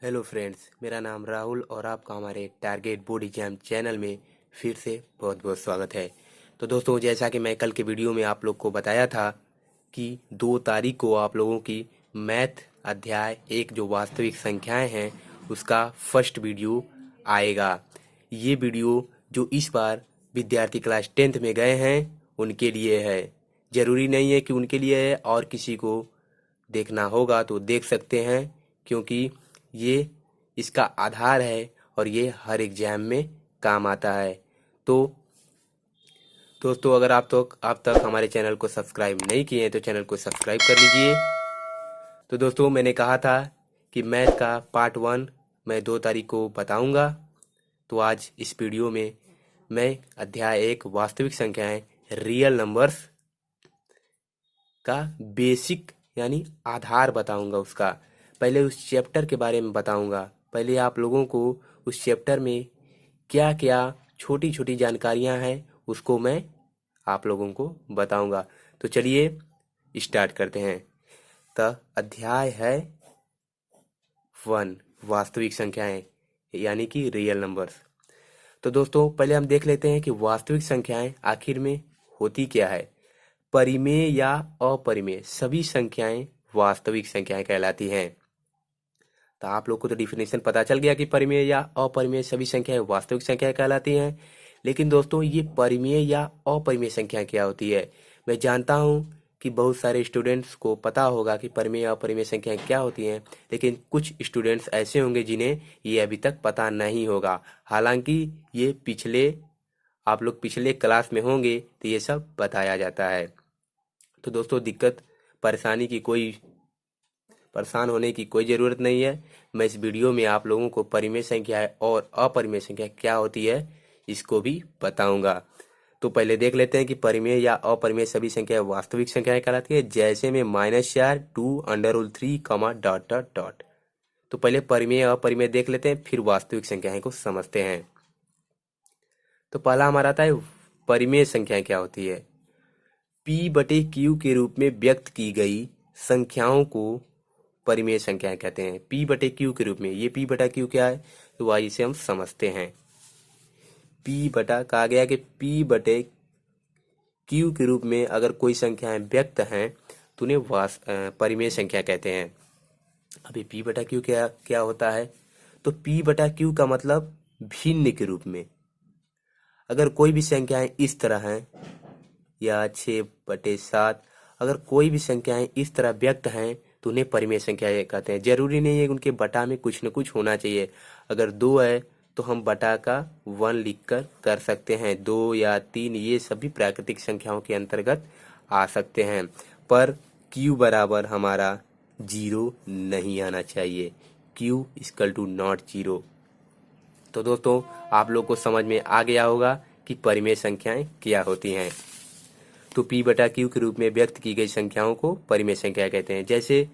Hello friends, मेरा नाम राहुल और आपका हमारे टारगेट बोर्ड एग्जाम चैनल में फिर से बहुत बहुत स्वागत है। तो दोस्तों, जैसा कि मैं कल के वीडियो में आप लोग को बताया था कि 2 तारीख को आप लोगों की मैथ अध्याय 1 जो वास्तविक संख्याएं हैं उसका फर्स्ट वीडियो आएगा। ये वीडियो जो इस बार विद्यार्थी क्लास 10th में गए हैं उनके लिए है। ज़रूरी नहीं है कि उनके लिए है, और किसी को देखना होगा तो देख सकते हैं, क्योंकि ये इसका आधार है और ये हर एग्जाम में काम आता है। तो दोस्तों, अगर आप तक हमारे चैनल को सब्सक्राइब नहीं किए हैं तो चैनल को सब्सक्राइब कर लीजिए। तो दोस्तों, मैंने कहा था कि मैथ का पार्ट 1 मैं 2 तारीख को बताऊंगा। तो आज इस वीडियो में मैं अध्याय 1 वास्तविक संख्याएं रियल नंबर्स का बेसिक यानी आधार बताऊंगा। उसका पहले उस चैप्टर के बारे में बताऊंगा। पहले आप लोगों को उस चैप्टर में क्या क्या छोटी छोटी जानकारियां हैं उसको मैं आप लोगों को बताऊंगा। तो चलिए स्टार्ट करते हैं। तो अध्याय है 1 वास्तविक संख्याएं यानी कि रियल नंबर्स। तो दोस्तों, पहले हम देख लेते हैं कि वास्तविक संख्याएं आखिर में होती क्या है। परिमेय या अपरिमेय सभी संख्याएं वास्तविक संख्याएं कहलाती हैं। तो आप लोग को तो डिफिनेशन पता चल गया कि परिमेय या अपरिमेय सभी संख्याएं वास्तविक संख्याएं कहलाती हैं। लेकिन दोस्तों, ये परिमेय या अपरिमेय संख्या क्या होती है? मैं जानता हूं कि बहुत सारे स्टूडेंट्स को पता होगा कि परिमेय और अपरिमेय संख्याएं क्या होती हैं, लेकिन कुछ स्टूडेंट्स ऐसे होंगे जिन्हें ये अभी तक पता नहीं होगा। हालांकि ये आप लोग पिछले क्लास में होंगे तो ये सब बताया जाता है। तो दोस्तों, परेशान होने की कोई ज़रूरत नहीं है। मैं इस वीडियो में आप लोगों को परिमेय संख्या और अपरिमेय संख्या क्या होती है इसको भी बताऊंगा। तो पहले देख लेते हैं कि परिमेय या अपरिमेय सभी संख्याएं वास्तविक संख्याएं कहलाती है, जैसे में -4, 2, √3, डॉट डॉट डॉट। तो पहले परिमेय अपरिमेय देख लेते हैं, फिर वास्तविक संख्याएं को समझते हैं। तो पहला हमारा आता है परिमेय संख्याएं क्या होती है। P/Q के रूप में व्यक्त की गई संख्याओं को परिमेय संख्याएं कहते हैं। P/Q के रूप में, ये P/Q क्या है तो आइए इसे हम समझते हैं। कहा गया कि P/Q के रूप में अगर कोई संख्याएं व्यक्त हैं तो उन्हें परिमेय संख्या कहते हैं। अभी P/Q क्या क्या होता है? तो P/Q का मतलब भिन्न के रूप में। अगर कोई भी संख्याएं इस तरह हैं या 6/7, अगर कोई भी संख्याएं इस तरह व्यक्त हैं तो उन्हें परिमेय संख्या कहते हैं। जरूरी नहीं है कि उनके बटा में कुछ न कुछ होना चाहिए। अगर 2 है तो हम बटा का 1 लिखकर कर सकते हैं। 2 या 3 ये सभी प्राकृतिक संख्याओं के अंतर्गत आ सकते हैं, पर Q बराबर हमारा 0 नहीं आना चाहिए। Q equal to not 0। तो दोस्तों, आप लोग को समझ में आ गया होगा कि परिमेय संख्याएं क्या होती हैं। तो P/Q के रूप में व्यक्त की गई संख्याओं को परिमेय संख्या कहते हैं, जैसे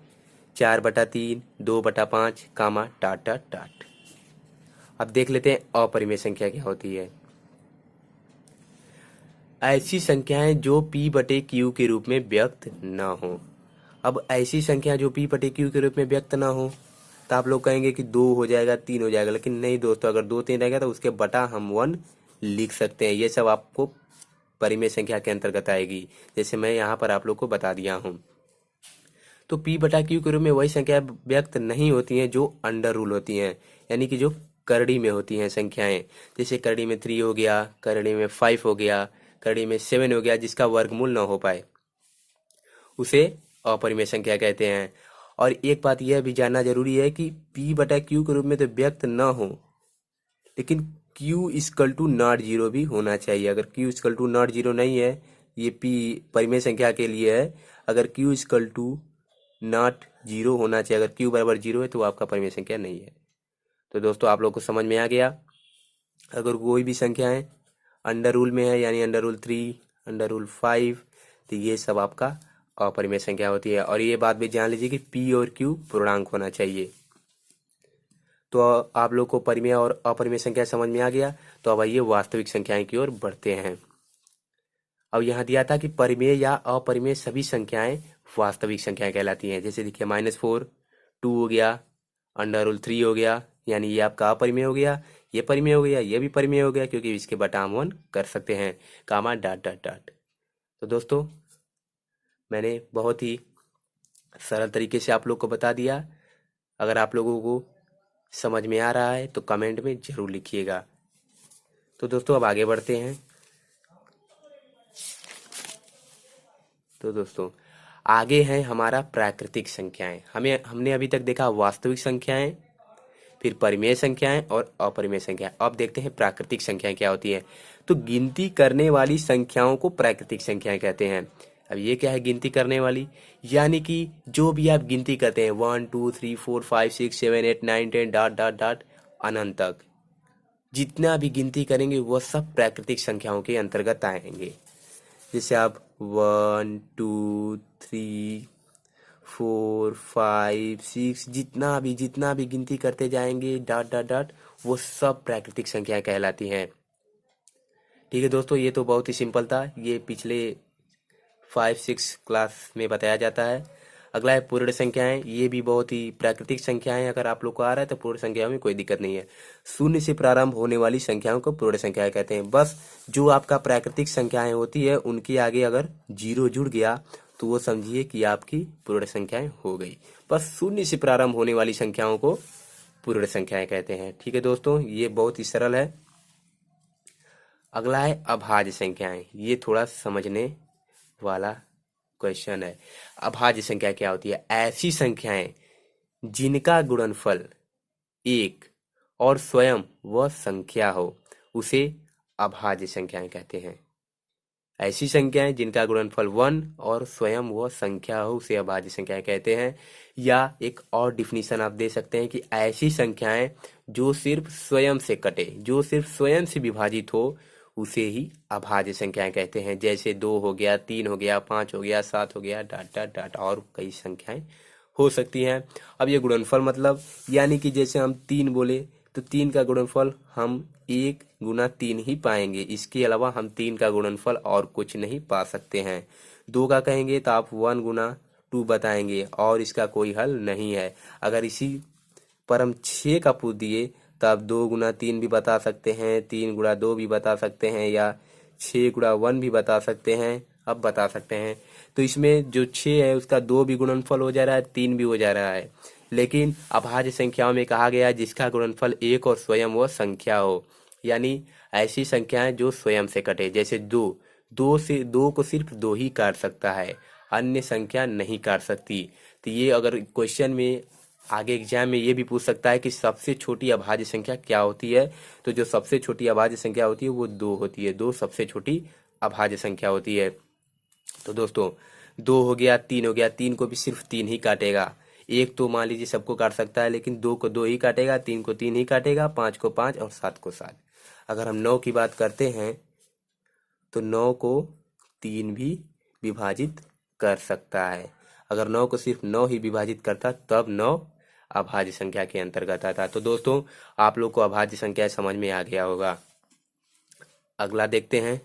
4/3, 2/5, टाट टाट टाट। अब देख लेते हैं अपरिमेय संख्या क्या होती है। ऐसी संख्याएं जो P/Q के रूप में व्यक्त न हो। अब ऐसी संख्या जो P/Q के रूप में व्यक्त ना हो तो आप लोग कहेंगे कि 2 हो जाएगा, 3 हो जाएगा, लेकिन नहीं दोस्तों, अगर 2 3 रहेगा तो उसके बटा हम 1 लिख सकते हैं। ये सब आपको परिमेय संख्या के अंतर्गत आएगी, जैसे मैं यहाँ पर आप लोग को बता दिया हूँ। तो P/Q के रूप में वही संख्या व्यक्त नहीं होती हैं जो अंडर रूल होती हैं, यानी कि जो करड़ी में होती हैं संख्याएं। जैसे करड़ी में 3 हो गया, करड़ी में 5 हो गया, करड़ी में 7 हो गया, जिसका वर्गमूल ना हो पाए उसे अपरिमेय संख्या कहते हैं। और एक बात यह भी जानना जरूरी है कि P/Q के रूप में तो व्यक्त न हो, लेकिन Q इक्वल टू नॉट 0 भी होना चाहिए। अगर Q इक्वल टू नॉट 0 नहीं है, ये P परिमेय संख्या के लिए है। अगर Q इक्वल टू नॉट 0 होना चाहिए, अगर Q बराबर 0 है तो आपका परिमेय संख्या नहीं है। तो दोस्तों, आप लोग को समझ में आ गया। अगर कोई भी संख्या है अंडर रूल में है, यानी अंडर रूल 3, अंडर रूल 5, तो ये सब आपका अपरिमेय संख्या होती है। और ये बात भी जान लीजिए कि P और Q पूर्णांक होना चाहिए। तो आप लोग को परिमेय और अपरिमेय संख्या समझ में आ गया। तो अब आइए वास्तविक संख्याएं की ओर बढ़ते हैं। अब यहाँ दिया था कि परिमेय या अपरिमेय सभी संख्याएं वास्तविक संख्याएं कहलाती हैं। जैसे देखिए -4, 2 हो गया, अंडर रूल 3 हो गया, यानी ये आपका अपरिमेय हो गया, ये परिमेय हो गया, ये भी परिमेय हो गया, क्योंकि इसके बटा हम 1 कर सकते हैं, कामा डॉट डॉट डॉट। तो दोस्तों मैंने बहुत ही सरल तरीके से आप लोग को बता दिया। अगर आप लोगों को समझ में आ रहा है तो कमेंट में ज़रूर लिखिएगा। तो दोस्तों अब आगे बढ़ते हैं। तो दोस्तों आगे है हमारा प्राकृतिक संख्याएं। हमने अभी तक देखा वास्तविक संख्याएं, फिर परिमेय संख्याएं और अपरिमेय संख्याएं। अब देखते हैं प्राकृतिक संख्याएं क्या होती है। तो गिनती करने वाली संख्याओं को प्राकृतिक संख्याएं कहते हैं। अब ये क्या है गिनती करने वाली, यानी कि जो भी आप गिनती करते हैं 1 2 3 4 5 6 7 8 9 10 डॉट डॉट डॉट अनंत तक, जितना भी गिनती करेंगे वह सब प्राकृतिक संख्याओं के अंतर्गत आएंगे। जैसे आप 1 2 3 4 5 6 जितना भी गिनती करते जाएंगे डॉट डॉट डॉट, वो सब प्राकृतिक संख्याएं कहलाती हैं। ठीक है दोस्तों, ये तो बहुत ही सिंपल था, ये पिछले 5 6 क्लास में बताया जाता है। अगला है पूर्ण संख्याएं। ये भी बहुत ही प्राकृतिक संख्याएं, अगर आप लोग को आ रहा है तो पूर्ण संख्याओं में कोई दिक्कत नहीं है। शून्य से प्रारंभ होने वाली संख्याओं को पूर्ण संख्याएं कहते हैं। बस जो आपका प्राकृतिक संख्याएं होती है उनके आगे अगर 0 जुड़ गया तो वो समझिए कि आपकी पूर्ण संख्याएं हो गई। बस शून्य से प्रारंभ होने वाली संख्याओं को पूर्ण संख्याएं कहते हैं। ठीक है दोस्तों, ये बहुत ही सरल है। अगला है अभाज्य संख्याएं। ये थोड़ा समझने वाला क्वेश्चन है। अभाज्य संख्या क्या होती है? ऐसी संख्याएं जिनका गुणनफल 1 और स्वयं वह संख्या हो, उसे अभाज्य संख्याएं कहते हैं। ऐसी संख्याएं जिनका गुणनफल 1 और स्वयं वह संख्या हो, उसे अभाज्य संख्याएं कहते हैं। या एक और डिफिनीशन आप दे सकते हैं कि ऐसी संख्याएं जो सिर्फ स्वयं से कटे, जो सिर्फ स्वयं से विभाजित हो, उसे ही अभाज्य संख्याएं कहते हैं। जैसे 2 हो गया, 3 हो गया, 5 हो गया, 7 हो गया, डाट डाट डाट, और कई संख्याएं हो सकती हैं। अब ये गुणनफल मतलब, यानी कि जैसे हम 3 बोले तो 3 का गुणनफल हम 1 गुना 3 ही पाएंगे, इसके अलावा हम 3 का गुणनफल और कुछ नहीं पा सकते हैं। 2 का कहेंगे तो आप 1 गुना 2 बताएंगे और इसका कोई हल नहीं है। अगर इसी पर हम 6 का पूछ दिए तो आप 2 गुना 3 भी बता सकते हैं, 3 गुना 2 भी बता सकते हैं, या 6 गुना 1 भी बता सकते हैं। अब बता सकते हैं तो इसमें जो 6 है उसका 2 भी गुणनफल हो जा रहा है, 3 भी हो जा रहा है। लेकिन अभाज्य संख्याओं में कहा गया जिसका गुणनफल 1 और स्वयं वह संख्या हो, यानी ऐसी संख्याएं जो स्वयं से कटे। जैसे 2 को सिर्फ 2 ही काट सकता है, अन्य संख्या नहीं काट सकती। तो ये अगर क्वेश्चन में आगे एग्जाम में ये भी पूछ सकता है कि सबसे छोटी अभाज्य संख्या क्या होती है, तो जो सबसे छोटी अभाज्य संख्या होती है वो 2 होती है। 2 सबसे छोटी अभाज्य संख्या होती है। तो दोस्तों 2 हो गया, 3 हो गया, 3 को भी सिर्फ 3 ही काटेगा। 1 तो मान लीजिए सबको काट सकता है, लेकिन 2 को 2 ही काटेगा, 3 को 3 ही काटेगा, 5 को 5 और 7 को 7। अगर हम 9 की बात करते हैं तो 9 को 3 भी विभाजित कर सकता है। अगर 9 को सिर्फ 9 ही विभाजित करता तब 9 अभाज्य संख्या के अंतर्गत आता। तो दोस्तों आप लोग को अभाज्य संख्या समझ में आ गया होगा। अगला देखते हैं।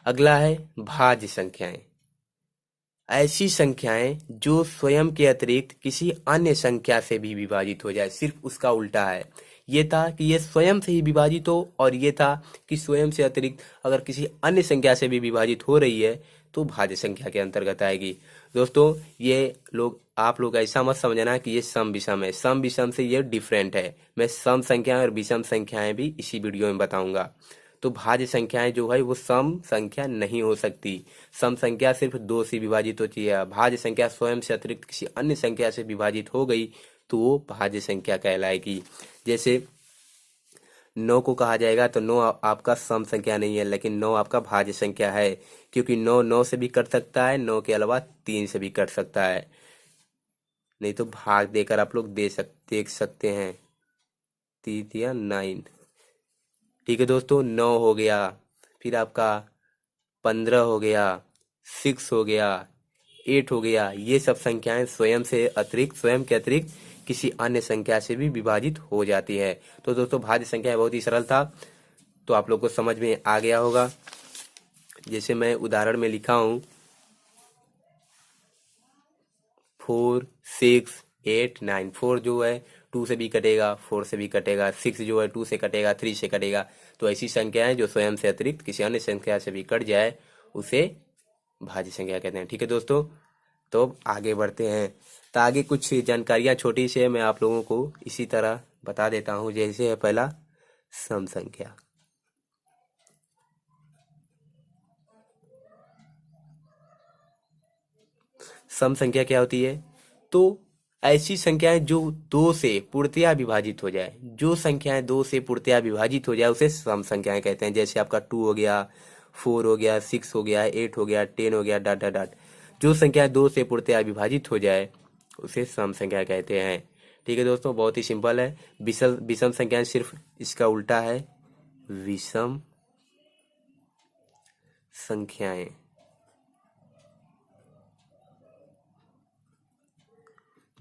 अगला है भाज्य संख्याएं। ऐसी संख्याएं जो स्वयं के अतिरिक्त किसी अन्य संख्या से भी विभाजित हो जाए, सिर्फ उसका उल्टा है। ये था कि ये स्वयं से ही विभाजित हो, और ये था कि स्वयं से अतिरिक्त अगर किसी अन्य संख्या से भी विभाजित हो रही है तो भाज्य संख्या के अंतर्गत आएगी। दोस्तों ये लोग, आप लोग ऐसा मत समझना कि ये सम विषम है। सम विषम से ये डिफरेंट है। मैं सम संख्याएं और विषम संख्याएं भी इसी वीडियो में बताऊंगा। तो भाज्य संख्याएं जो है वो सम संख्या नहीं हो सकती। सम संख्या सिर्फ 2 से विभाजित होती है। भाज्य संख्या स्वयं से अतिरिक्त किसी अन्य संख्या से विभाजित हो गई तो वो भाज्य संख्या कहलाएगी। जैसे 9 को कहा जाएगा तो 9 आपका सम संख्या नहीं है, लेकिन 9 आपका भाज्य संख्या है, क्योंकि 9 9 से भी कट सकता है, 9 के अलावा 3 से भी कट सकता है। नहीं तो भाग देकर आप लोग देख सकते हैं। 3 या 9। ठीक है दोस्तों, 9 हो गया, फिर आपका 15 हो गया, 6 हो गया, 8 हो गया। ये सब संख्याएं स्वयं के अतिरिक्त किसी अन्य संख्या से भी विभाजित हो जाती है। तो दोस्तों भाज्य संख्या बहुत ही सरल था, तो आप लोग को समझ में आ गया होगा। जैसे मैं उदाहरण में लिखा हूं 4 6 8 9, 4 जो है 2 से भी कटेगा, 4 से भी कटेगा, 6 जो है 2 से कटेगा, 3 से कटेगा। तो ऐसी संख्याएं जो स्वयं से अतिरिक्त किसी अन्य संख्या से भी कट जाए उसे भाज्य संख्या कहते हैं। ठीक है दोस्तों, तो अब आगे बढ़ते हैं। तो आगे कुछ जानकारियां छोटी सी है, मैं आप लोगों को इसी तरह बता देता हूं। जैसे है पहला सम संख्या। सम संख्या क्या होती है? तो ऐसी संख्याएं जो दो से पूर्णतया विभाजित हो जाए, जो संख्याएं दो से पूर्णतया विभाजित हो जाए उसे सम संख्याएं कहते हैं। जैसे आपका 2 हो गया, 4 हो गया, 6 हो गया, 8 हो गया, 10 हो गया, डॉट डॉट डॉट। जो संख्याएं दो से पूर्णतया विभाजित हो जाए उसे सम संख्या कहते हैं। ठीक है दोस्तों, बहुत ही सिंपल है। विषम विषम संख्याएं सिर्फ इसका उल्टा है, विषम संख्याएं।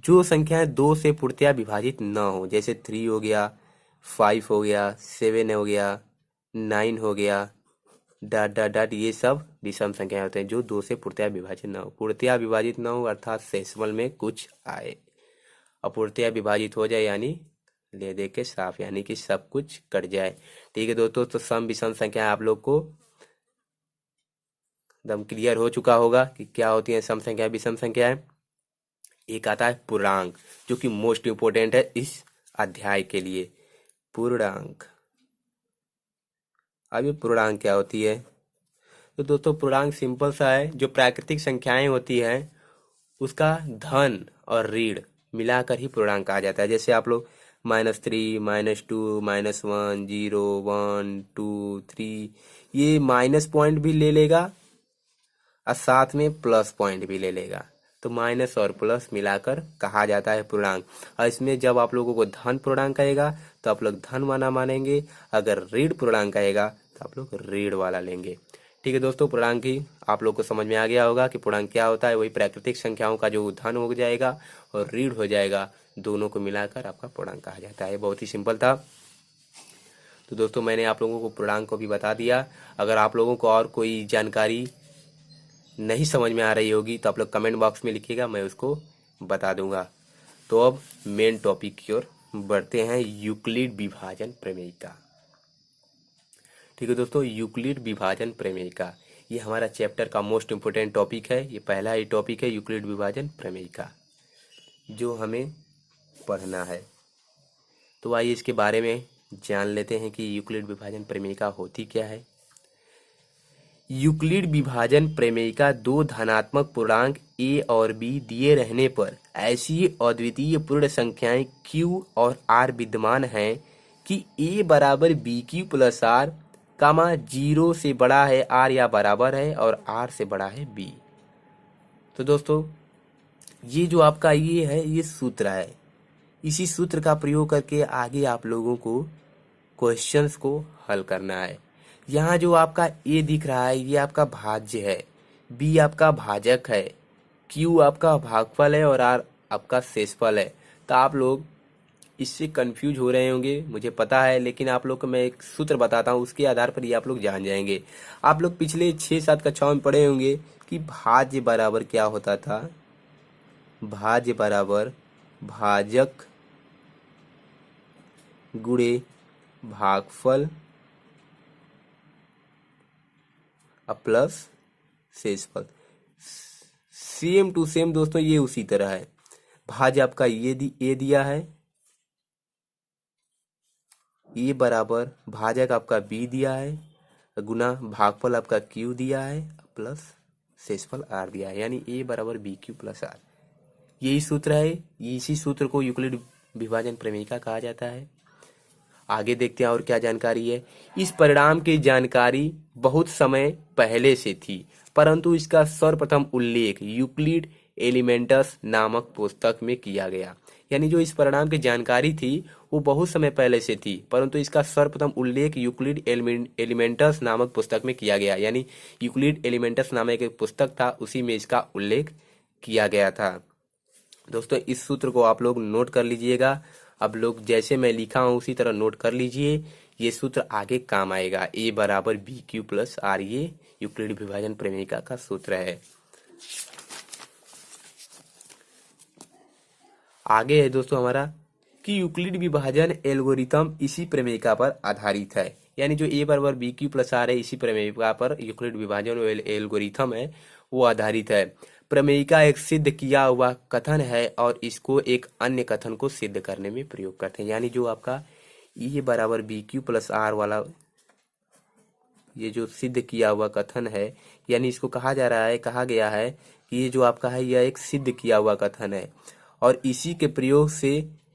जो संख्याएं दो से पूर्णतया विभाजित न हो, जैसे 3 हो गया, 5 हो गया, 7 हो गया, 9 हो गया, डॉट डॉट डॉट, ये सब विषम संख्याएं होते हैं जो दो से पूर्णतया विभाजित न हो। पूर्णतया विभाजित न हो अर्थात सेक्समल में कुछ आए। अपूर्णतया विभाजित हो जाए यानी ले दे के साफ, यानी कि सब कुछ कट जाए। ठीक है दोस्तों, तो सम विषम संख्या आप लोग को एकदम क्लियर हो चुका होगा कि क्या होती है सम संख्या विषम संख्याएं। एक आता है पूर्णांक, जो कि मोस्ट इंपोर्टेंट है इस अध्याय के लिए। पूर्णांक। अब ये पूर्णांक क्या होती है? तो दोस्तों पूर्णांक सिंपल सा है, जो प्राकृतिक संख्याएं होती है उसका धन और ऋण मिलाकर ही पूर्णांक आ जाता है। जैसे आप लोग -3, -2, -1, 0, 1, 2, 3, ये माइनस पॉइंट भी ले लेगा और साथ में प्लस पॉइंट भी ले लेगा, तो माइनस और प्लस मिलाकर कहा जाता है पूर्णांक। और इसमें जब आप लोगों को धन पूर्णांक आएगा तो आप लोग धन वाला मानेंगे, अगर ऋण पूर्णांक आएगा तो आप लोग ऋण वाला लेंगे। ठीक है दोस्तों, पूर्णांक ही आप लोग को समझ में आ गया होगा कि पूर्णांक क्या होता है। वही प्राकृतिक संख्याओं का जो धन हो जाएगा और ऋण हो जाएगा, दोनों को मिलाकर आपका पूर्णांक कहा जाता है। बहुत ही सिंपल था। तो दोस्तों मैंने आप लोगों को पूर्णांक को भी बता दिया। अगर आप लोगों को और कोई जानकारी नहीं समझ में आ रही होगी तो आप लोग कमेंट बॉक्स में लिखिएगा, मैं उसको बता दूंगा। तो अब मेन टॉपिक की ओर बढ़ते हैं, यूक्लिड विभाजन प्रमेयिका। ठीक है दोस्तों, यूक्लिड विभाजन प्रमेयिका ये हमारा चैप्टर का मोस्ट इम्पोर्टेंट टॉपिक है। ये पहला ही टॉपिक है यूक्लिड विभाजन प्रमेयिका जो हमें पढ़ना है। तो आइए इसके बारे में जान लेते हैं कि यूक्लिड विभाजन प्रमेयिका होती क्या है। यूक्लिड विभाजन प्रमेयिका दो धनात्मक पूर्णांक a और b दिए रहने पर ऐसी अद्वितीय पूर्ण संख्याएं q और r विद्यमान हैं कि a बराबर बी क्यू प्लस आर, कामा 0 से बड़ा है r या बराबर है और r से बड़ा है b। तो दोस्तों ये जो आपका ये है, ये सूत्र है। इसी सूत्र का प्रयोग करके आगे आप लोगों को क्वेश्चंस को हल करना है। यहाँ जो आपका ए दिख रहा है ये आपका भाज्य है, बी आपका भाजक है, क्यू आपका भागफल है और आर आपका शेषफल है। तो आप लोग इससे कंफ्यूज हो रहे होंगे, मुझे पता है, लेकिन आप लोग को मैं एक सूत्र बताता हूँ, उसके आधार पर ये आप लोग जान जाएंगे। आप लोग पिछले 6-7 कक्षाओं में पढ़े होंगे कि भाज्य बराबर क्या होता था। भाज्य बराबर भाजक गुणे भागफल प्लस शेषफल। सेम टू सेम दोस्तों ये उसी तरह है। भाज्य आपका ये दिया है, ये बराबर भाजक आपका बी दिया है, गुना भागफल आपका क्यू दिया है प्लस शेषफल आर दिया है, यानी ए बराबर बी क्यू प्लस आर। यही सूत्र है। इसी सूत्र को यूक्लिड विभाजन प्रमेयिका कहा जाता है। आगे देखते हैं और क्या जानकारी है। इस परिणाम की जानकारी बहुत समय पहले से थी, परंतु इसका सर्वप्रथम उल्लेख यूक्लिड एलिमेंटस नामक पुस्तक में किया गया। यानी जो इस परिणाम की जानकारी थी वो बहुत समय पहले से थी, परंतु इसका सर्वप्रथम उल्लेख यूक्लिड एलिमेंटस नामक पुस्तक में किया गया। यानी यूक्लिड एलिमेंटस नामक एक पुस्तक था, उसी में इसका उल्लेख किया गया था। दोस्तों इस सूत्र को आप लोग नोट कर लीजिएगा। अब लोग जैसे मैं लिखा हूं उसी तरह नोट कर लीजिए, ये सूत्र आगे काम आएगा। ए बराबर बी क्यू प्लस आर, ये यूक्लिड विभाजन प्रमेयिका का सूत्र है। आगे है दोस्तों हमारा कि यूक्लिड विभाजन एल्गोरिथम इसी प्रमेयिका पर आधारित है। यानी जो ए बराबर बी क्यू प्लस आर है, इसी प्रमेयिका पर यूक्लिड विभाजन एल्गोरिथम है वो आधारित है। प्रमेयिका एक सिद्ध किया हुआ कथन है और इसको एक अन्य कथन को सिद्ध करने में प्रयोग करते हैं। यानी जो आपका ए बराबर बी क्यू प्लस आर वाला ये जो सिद्ध किया हुआ कथन है, यानी इसको कहा गया है कि ये जो आपका है यह एक सिद्ध किया हुआ कथन है और इसी के प्रयोग से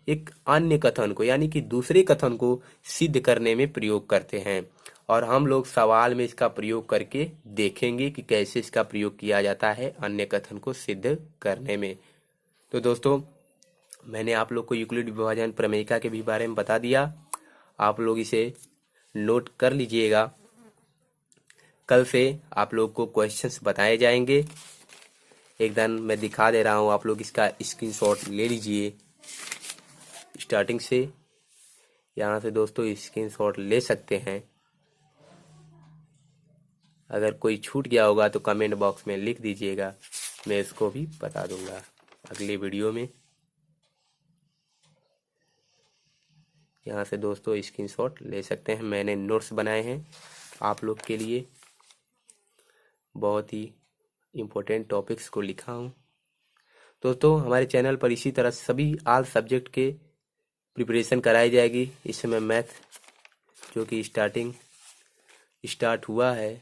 एक अन्य कथन को यानी कि दूसरे कथन को सिद्ध करने में प्रयोग करते हैं। और हम लोग सवाल में इसका प्रयोग करके देखेंगे कि कैसे इसका प्रयोग किया जाता है अन्य कथन को सिद्ध करने में। तो दोस्तों मैंने आप लोग को यूक्लिड विभाजन प्रमेयिका के भी बारे में बता दिया, आप लोग इसे नोट कर लीजिएगा। कल से आप लोग को क्वेश्चंस बताए जाएंगे, एकदम मैं दिखा दे रहा हूँ, आप लोग इसका स्क्रीनशॉट ले लीजिए स्टार्टिंग से। यहाँ से दोस्तों स्क्रीनशॉट ले सकते हैं। अगर कोई छूट गया होगा तो कमेंट बॉक्स में लिख दीजिएगा, मैं इसको भी बता दूंगा अगली वीडियो में। यहाँ से दोस्तों स्क्रीनशॉट ले सकते हैं, मैंने नोट्स बनाए हैं आप लोग के लिए, बहुत ही इम्पोर्टेंट टॉपिक्स को लिखा हूँ। दोस्तों हमारे चैनल पर इसी तरह सभी ऑल सब्जेक्ट के प्रिपरेशन कराई जाएगी। इस समय मैथ जो कि स्टार्ट हुआ है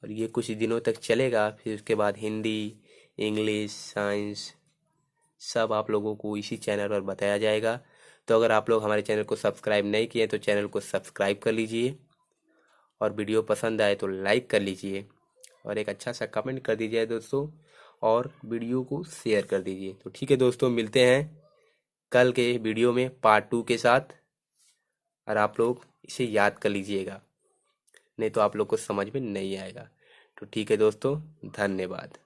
और ये कुछ दिनों तक चलेगा, फिर उसके बाद हिंदी, इंग्लिश, साइंस सब आप लोगों को इसी चैनल पर बताया जाएगा। तो अगर आप लोग हमारे चैनल को सब्सक्राइब नहीं किए तो चैनल को सब्सक्राइब कर लीजिए और वीडियो पसंद आए तो लाइक कर लीजिए और एक अच्छा सा कमेंट कर दीजिए दोस्तों और वीडियो को शेयर कर दीजिए। तो ठीक है दोस्तों, मिलते हैं कल के वीडियो में पार्ट 2 के साथ और आप लोग इसे याद कर लीजिएगा, नहीं तो आप लोग को समझ में नहीं आएगा। तो ठीक है दोस्तों, धन्यवाद।